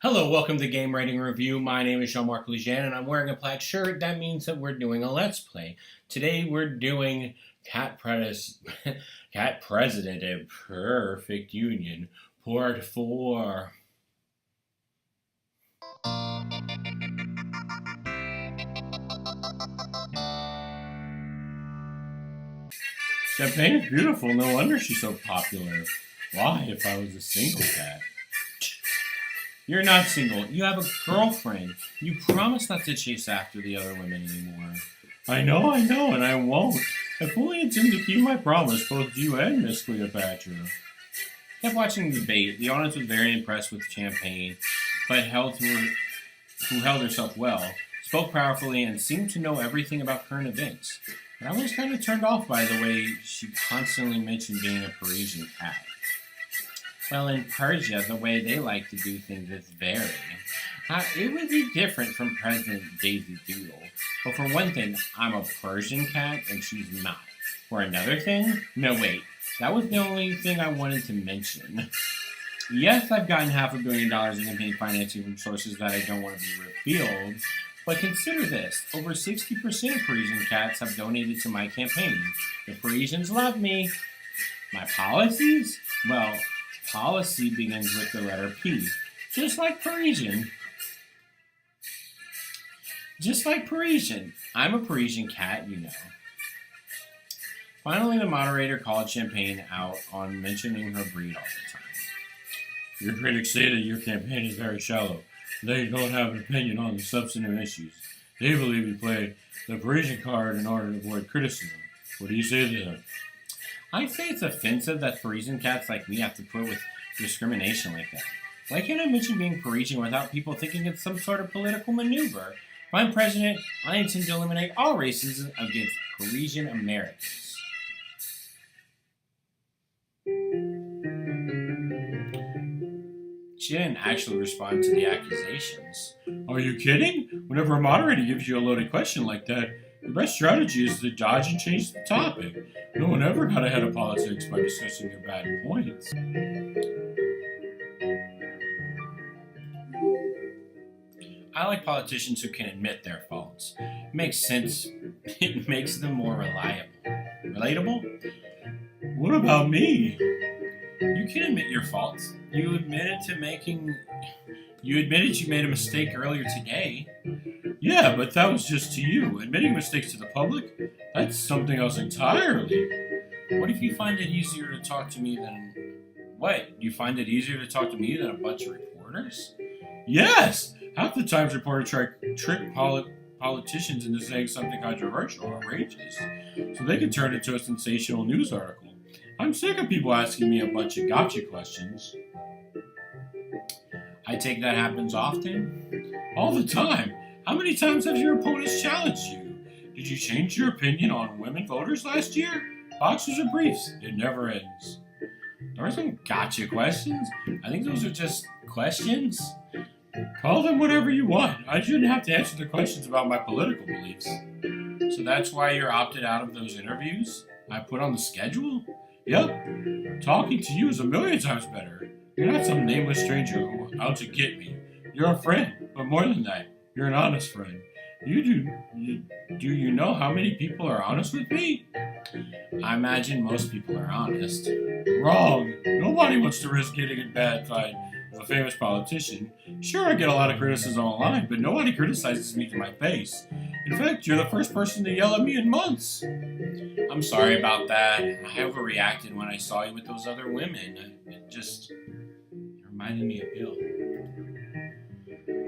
Hello, welcome to Game Writing Review. My name is Jean-marc and I'm wearing a plaid shirt. That means that we're doing a Let's Play. Today we're doing Cat President of Perfect Union, Part 4. Champagne is beautiful. No wonder she's so popular. Why, if I was a single cat? You're not single. You have a girlfriend. You promised not to chase after the other women anymore. I know, and I won't. I fully intend to keep my promise, both you and Miss Cleopatra. Kept watching the debate. The audience was very impressed with Champagne, but who held herself well, spoke powerfully, and seemed to know everything about current events. But I was kind of turned off by the way she constantly mentioned being a Parisian cat. Well, in Persia, the way they like to do things is varied. It would be different from President Daisy Doodle. But for one thing, I'm a Persian cat, and she's not. For another thing, no wait, that was the only thing I wanted to mention. Yes, I've gotten $500 million in campaign financing from sources that I don't want to be revealed, but consider this, over 60% of Parisian cats have donated to my campaign. The Parisians love me. My policies? Well, policy begins with the letter P, just like Parisian. Just like Parisian. I'm a Parisian cat, you know. Finally, the moderator called Champagne out on mentioning her breed all the time. Your critics say that your campaign is very shallow. They don't have an opinion on the substantive issues. They believe you play the Parisian card in order to avoid criticism. What do you say to them? I say it's offensive that Parisian cats like me have to put with discrimination like that. Why can't I mention being Parisian without people thinking it's some sort of political maneuver? If I'm president, I intend to eliminate all racism against Parisian Americans. She didn't actually respond to the accusations. Are you kidding? Whenever a moderator gives you a loaded question like that, the best strategy is to dodge and change the topic. No one ever got ahead of politics by discussing their bad points. I like politicians who can admit their faults. It makes sense. It makes them more reliable. Relatable? What about me? You can admit your faults. You admitted you made a mistake earlier today. Yeah, but that was just to you. Admitting mistakes to the public? That's something else entirely. What if you find it easier to talk to me than... What? You find it easier to talk to me than a bunch of reporters? Yes! Half the times reporters try to trick politicians into saying something controversial or outrageous, so they can turn it into a sensational news article. I'm sick of people asking me a bunch of gotcha questions. I take that happens often? All the time. How many times have your opponents challenged you? Did you change your opinion on women voters last year? Boxers or briefs? It never ends. There are some gotcha questions. I think those are just questions. Call them whatever you want. I shouldn't have to answer the questions about my political beliefs. So that's why you're opted out of those interviews I put on the schedule? Yep. Talking to you is a million times better. You're not some nameless stranger who's out to get me. You're a friend, but more than that, you're an honest friend. Do you know how many people are honest with me? I imagine most people are honest. Wrong. Nobody wants to risk getting in bad fight with a famous politician. Sure, I get a lot of criticism online, but nobody criticizes me to my face. In fact, you're the first person to yell at me in months. I'm sorry about that. I overreacted when I saw you with those other women. It reminded me of Bill.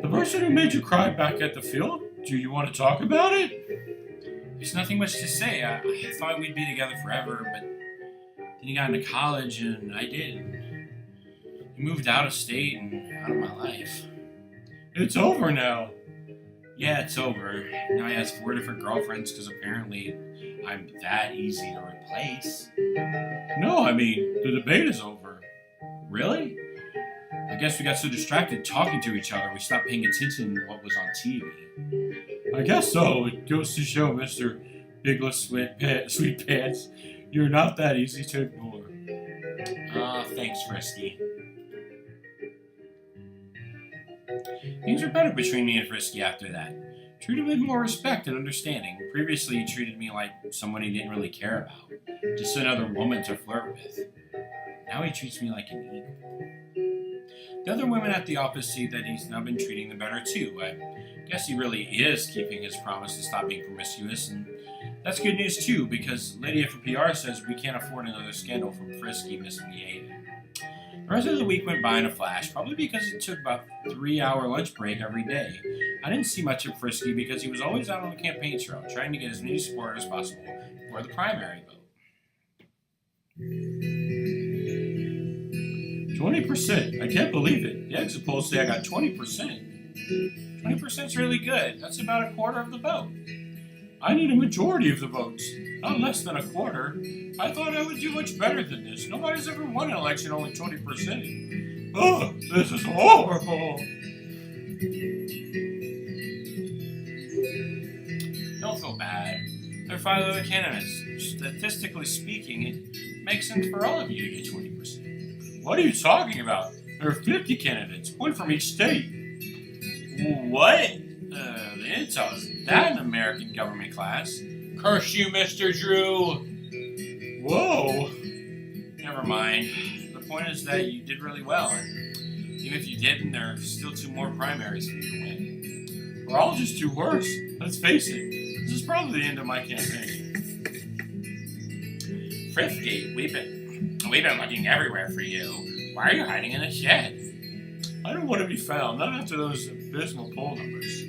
The person who made you cry back at the field? Do you want to talk about it? There's nothing much to say. I thought we'd be together forever, but then you got into college and I did. You moved out of state and out of my life. It's over now. Yeah, it's over. Now he has 4 different girlfriends because apparently I'm that easy to replace. No, I mean, the debate is over. Really? I guess we got so distracted talking to each other we stopped paying attention to what was on TV. I guess so. It goes to show, Mr. Bigless Sweet Pants, you're not that easy to ignore. Thanks, Frisky. Things were better between me and Frisky after that. Treated him with more respect and understanding. Previously, he treated me like someone he didn't really care about, just another woman to flirt with. Now he treats me like an equal. The other women at the office see that he's now been treating them better too. I guess he really is keeping his promise to stop being promiscuous, and that's good news too, because Lydia from PR says we can't afford another scandal from Frisky misbehaving. The rest of the week went by in a flash, probably because it took about a 3-hour lunch break every day. I didn't see much of Frisky because he was always out on the campaign trail, trying to get as many supporters as possible for the primary vote. 20%. I can't believe it. The exit polls say I got 20%. 20% is really good. That's about a quarter of the vote. I need a majority of the votes, not less than a quarter. I thought I would do much better than this. Nobody's ever won an election only 20%. Oh, this is horrible. Don't feel bad. There are 5 other candidates. Statistically speaking, it makes sense for all of you to get 20%. What are you talking about? There are 50 candidates, one from each state. What? The intel is that an American government class? Curse you, Mr. Drew! Whoa! Never mind. The point is that you did really well, and even if you didn't, there are still 2 more primaries for you to win. We're all just 2 worse. Let's face it, this is probably the end of my campaign. Frisky, we've been looking everywhere for you. Why are you hiding in the shed? I don't want to be found, not after those abysmal poll numbers.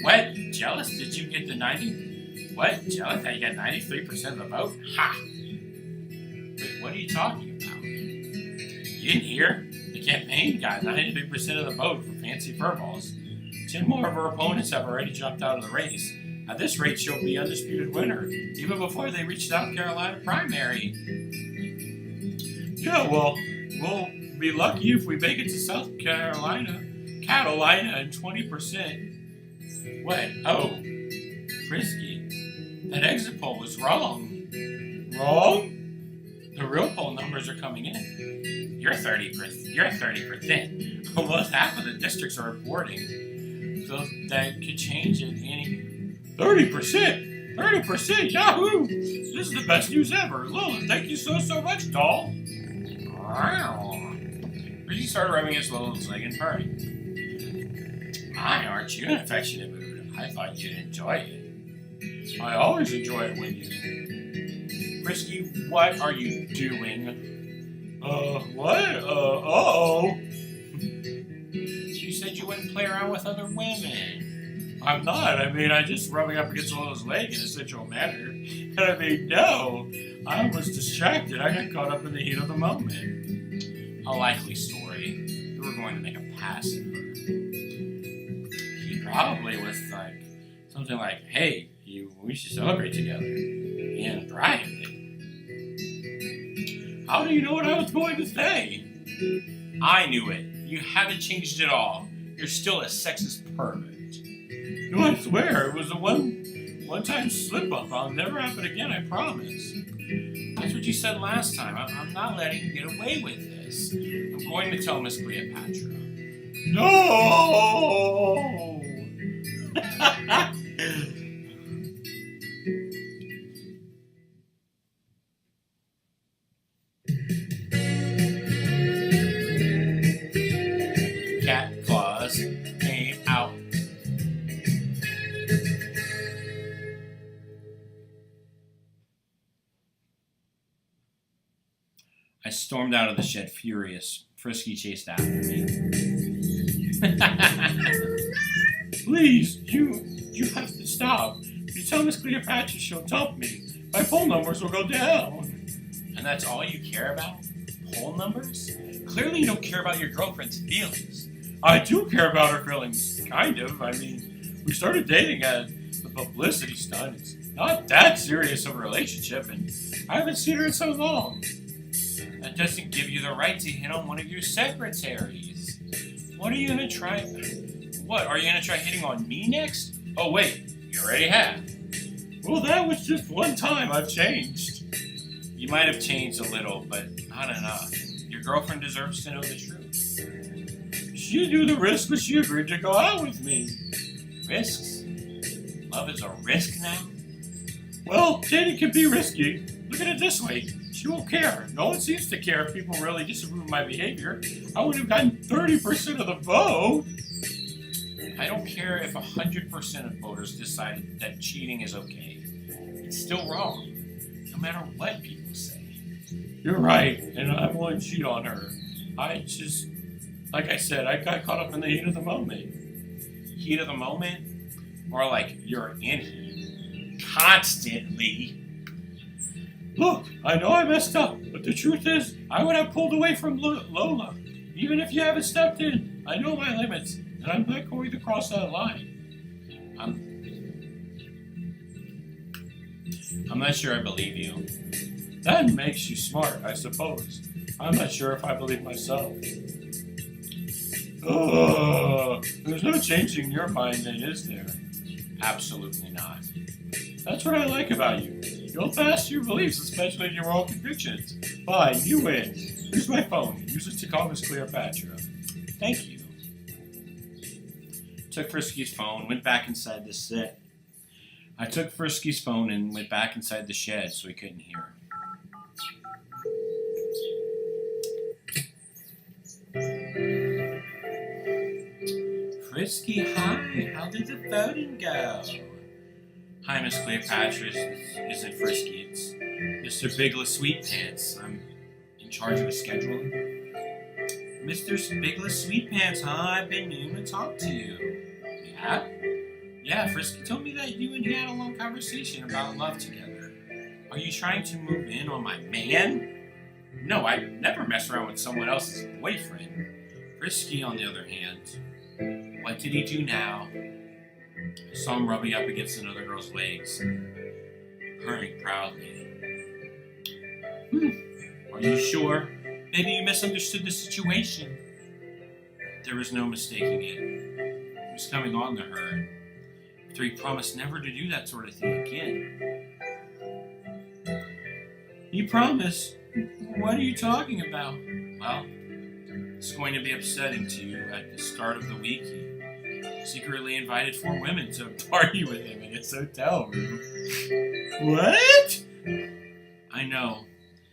What? Jealous? Did you get the 90? What? Jealous that you got 93% of the vote? Ha! Wait, what are you talking about? You didn't hear? The campaign got 93% of the vote for Fancy Furballs. 10 more of her opponents have already jumped out of the race. At this rate, she'll be undisputed winner, even before they reach South Carolina primary. Yeah, well, we'll be lucky if we make it to South Carolina in 20%. What? Oh, Frisky. That exit poll was wrong. Wrong? The real poll numbers are coming in. You're 30%. Almost half of the districts are reporting. So that could change at any... 30%? 30%? Yahoo! This is the best news ever. Lola, thank you so much, doll. Wow. Frisky started rubbing his Lola's leg and purring. My, aren't you in an affectionate mood? I thought you'd enjoy it. I always enjoy it when you... Frisky, what are you doing? What? Uh-oh. You said you wouldn't play around with other women. I'm not. I just rubbing up against Lola's leg in a sensual manner. And no. I was distracted. I got caught up in the heat of the moment. A likely story. You were going to make a pass at her. He probably was something like, hey, we should celebrate together. And Brian did. How do you know what I was going to say? I knew it. You haven't changed at all. You're still a sexist pervert. No, I swear, it was a one-time slip-up. I'll never happen again, I promise. That's what you said last time. I'm not letting you get away with this. I'm going to tell Miss Cleopatra. No! Cat claws came out. I stormed out of the shed furious. Frisky chased after me. Please, you have to stop. If you tell Miss Cleopatra, she'll dump me. My poll numbers will go down. And that's all you care about? Poll numbers? Clearly you don't care about your girlfriend's feelings. I do care about her feelings, kind of. We started dating at the publicity stunt. It's not that serious of a relationship, and I haven't seen her in so long. That doesn't give you the right to hit on one of your secretaries. What are you gonna try? What, are you gonna try hitting on me next? Oh wait, you already have. Well, that was just one time. I've changed. You might have changed a little, but not enough. Your girlfriend deserves to know the truth. She knew the risk, but she agreed to go out with me. Risks? Love is a risk now? Well, dating can be risky. Look at it this way. She won't care. No one seems to care if people really disapprove of my behavior. I would have gotten 30% of the vote. I don't care if 100% of voters decided that cheating is okay. It's still wrong, no matter what people say. You're right, and I wouldn't cheat on her. I just, like I said, I got caught up in the heat of the moment. Heat of the moment? More like you're in heat. Constantly. Look, I know I messed up, but the truth is, I would have pulled away from Lola. Even if you haven't stepped in, I know my limits, and I'm not going to cross that line. I'm not sure I believe you. That makes you smart, I suppose. I'm not sure if I believe myself. There's no changing your mind then, is there? Absolutely not. That's what I like about you. You'll fast your beliefs, especially in your own convictions. Fine, you win. Here's my phone. Use it to call Miss Cleopatra. Thank you. Took Frisky's phone, went back inside the set. I took Frisky's phone and went back inside the shed so he couldn't hear. Frisky, hi. How did the voting go? Hi, Miss Cleopatra. Isn't Frisky. It's Mr. Bigless Sweetpants. I'm in charge of the scheduling. Mr. Bigless Sweetpants, huh? I've been meaning to talk to you. Yeah? Yeah, Frisky told me that you and he had a long conversation about love together. Are you trying to move in on my man? No, I never mess around with someone else's boyfriend. Frisky, on the other hand, what did he do now? I saw him rubbing up against another girl's legs, purring proudly. Are you sure? Maybe you misunderstood the situation. There was no mistaking it. It was coming on to her. After he promised never to do that sort of thing again. You promised? What are you talking about? Well, it's going to be upsetting to you. At the start of the week, he secretly invited 4 women to party with him in his hotel room. What? I know.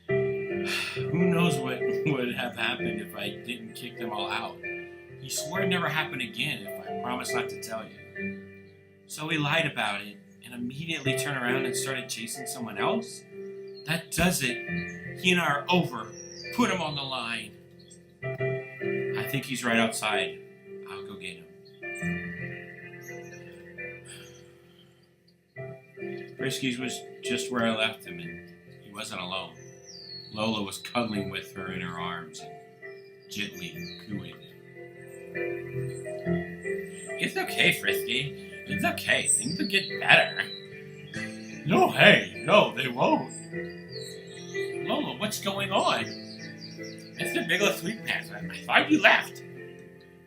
Who knows what would have happened if I didn't kick them all out. He swore it'd never happen again if I promised not to tell you. So he lied about it and immediately turned around and started chasing someone else? That does it. He and I are over. Put him on the line. I think he's right outside. I'll go get him. Frisky's was just where I left him, and he wasn't alone. Lola was cuddling with her in her arms and gently cooing. It's okay, Frisky. It's okay. Things will get better. No, hey. No, they won't. Lola, what's going on? It's the Bigless Sweetpants. I thought you left.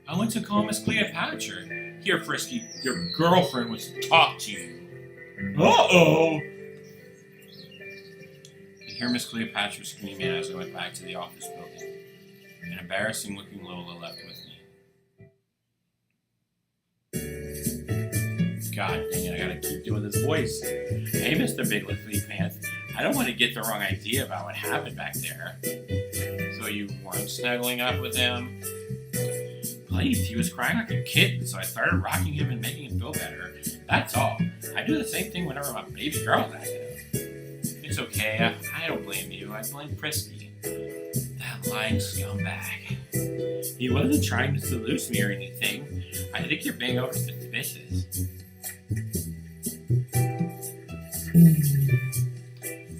I went to call Miss Cleopatra. Here, Frisky, your girlfriend wants to talk to you. Uh-oh! I could hear Miss Cleopatra screaming as I went back to the office building. An embarrassing-looking Lola left with me. God dang it, I gotta keep doing this voice. Hey, Mr. Bigless Sweetpants. I don't want to get the wrong idea about what happened back there. So you weren't snuggling up with him? Please, he was crying like a kitten, so I started rocking him and making him feel better. That's all. I do the same thing whenever my baby girl's active. It's okay, I don't blame you. I blame Frisky. That lying scumbag. He wasn't trying to seduce me or anything. I think you're being over suspicious.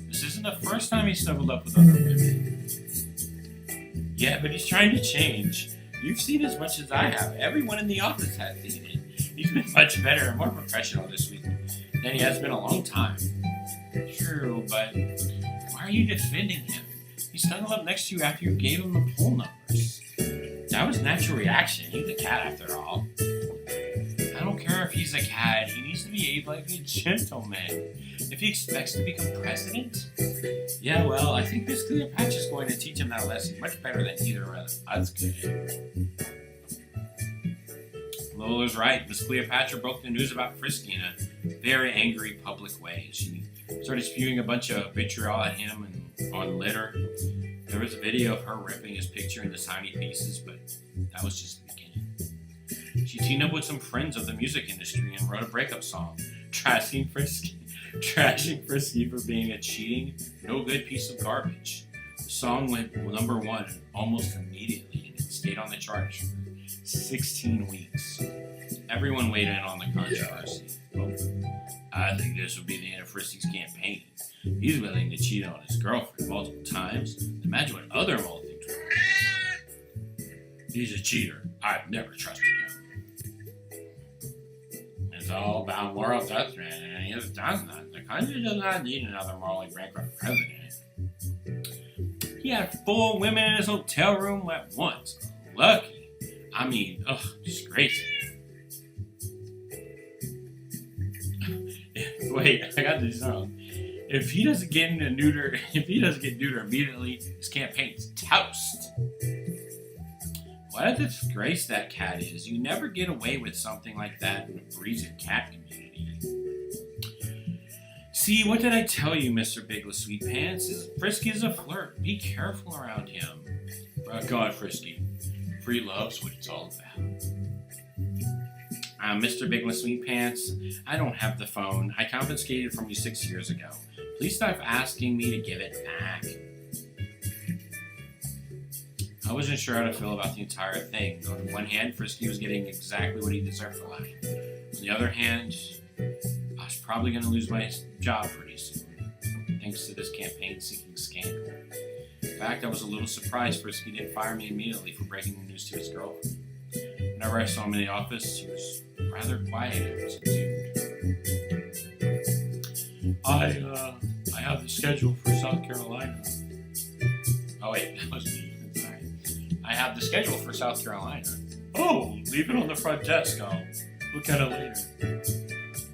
This isn't the first time he snuggled up with other women. Yeah, but he's trying to change. You've seen as much as I have. Everyone in the office has seen it. He's been much better and more professional this week than he has been a long time. True, but why are you defending him? He snuggled up next to you after you gave him the poll numbers. That was natural reaction. He's a cat after all. I don't care if he's a cat. He needs to behave like a gentleman. If he expects to become president? Yeah, well, I think Miss Cleopatra's going to teach him that lesson much better than either of us could. Lola's right. Miss Cleopatra broke the news about Frisky in a very angry public way. She started spewing a bunch of vitriol at him and on litter. There was a video of her ripping his picture into tiny pieces, but that was just the beginning. She teamed up with some friends of the music industry and wrote a breakup song, trashing Frisky for being a cheating, no-good piece of garbage. The song went number one almost immediately, and it stayed on the charts for 16 weeks. Everyone weighed in on the controversy. Well, I think this would be the end of Frisky's campaign. He's willing to cheat on his girlfriend multiple times. Imagine what other multiples would. He's a cheater. I've never trusted him. It's all about moral judgment, and he just does not. The country does not need another morally bankrupt president. He had 4 women in his hotel room at once. Lucky. I mean, disgraceful. Wait, I got this wrong. If he doesn't get neutered immediately, his campaign's toast. What a disgrace that cat is. You never get away with something like that in the breeds of cat community. See, what did I tell you, Mr. Bigless Sweetpants? Frisky is a flirt. Be careful around him. God, Frisky. Free love's what it's all about. Mr. Bigless Sweetpants, I don't have the phone. I confiscated it from you 6 years ago. Please stop asking me to give it back. I wasn't sure how to feel about the entire thing. On one hand, Frisky was getting exactly what he deserved for lying. On the other hand, I was probably going to lose my job pretty soon, thanks to this campaign-seeking scandal. In fact, I was a little surprised Frisky didn't fire me immediately for breaking the news to his girlfriend. Whenever I saw him in the office, he was rather quiet and subdued. I have the schedule for South Carolina. Oh wait, that was me. Sorry. I have the schedule for South Carolina. Oh, leave it on the front desk. I'll look at it later.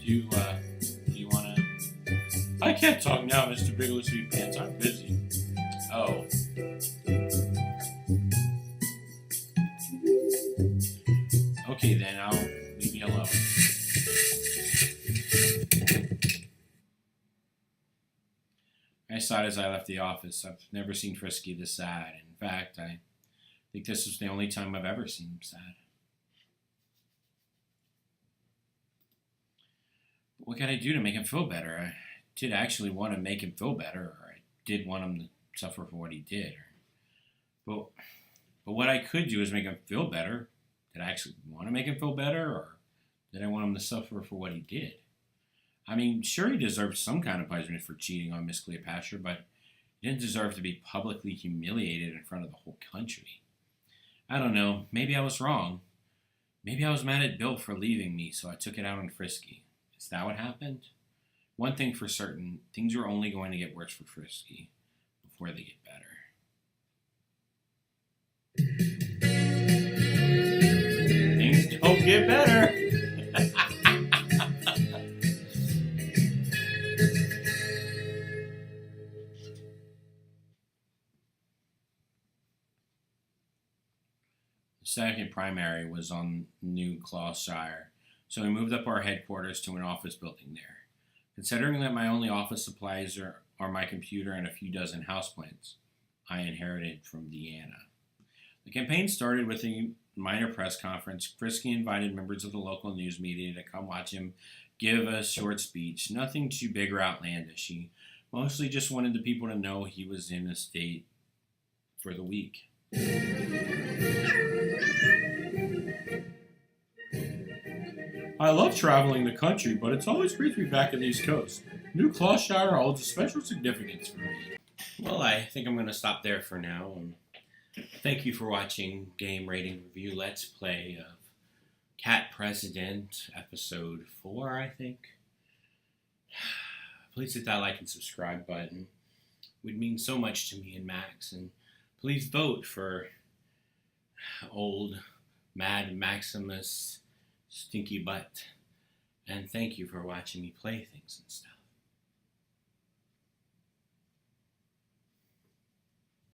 Do you wanna? I can't talk now, Mr. Bigless Sweetpants. I'm busy. Oh. Okay, then I'll leave me alone. I sighed as I left the office. I've never seen Frisky this sad. In fact, I think this was the only time I've ever seen him sad. But what can I do to make him feel better? I did actually want to make him feel better, or I did want him to suffer for what he did. But what I could do is make him feel better. Did I actually want to make him feel better, or did I want him to suffer for what he did? I mean, sure, he deserved some kind of punishment for cheating on Miss Cleopatra, but he didn't deserve to be publicly humiliated in front of the whole country. I don't know. Maybe I was wrong. Maybe I was mad at Bill for leaving me, so I took it out on Frisky. Is that what happened? One thing for certain, things are only going to get worse for Frisky before they get better. Things don't get better. The second primary was on New Gloucestershire, so we moved up our headquarters to an office building there. Considering that my only office supplies are my computer and a few dozen houseplants I inherited from Deanna. The campaign started with a minor press conference. Frisky invited members of the local news media to come watch him give a short speech. Nothing too big or outlandish. He mostly just wanted the people to know he was in a state for the week. I love traveling the country, but it's always great to be back on the East Coast. New Gloucestershire holds a special significance for me. Well, I think I'm going to stop there for now. Thank you for watching Game Rating Review Let's Play of Cat President, Episode 4, I think. Please hit that like and subscribe button. It would mean so much to me and Max. And please vote for old Mad Maximus Stinky Butt. And thank you for watching me play things and stuff.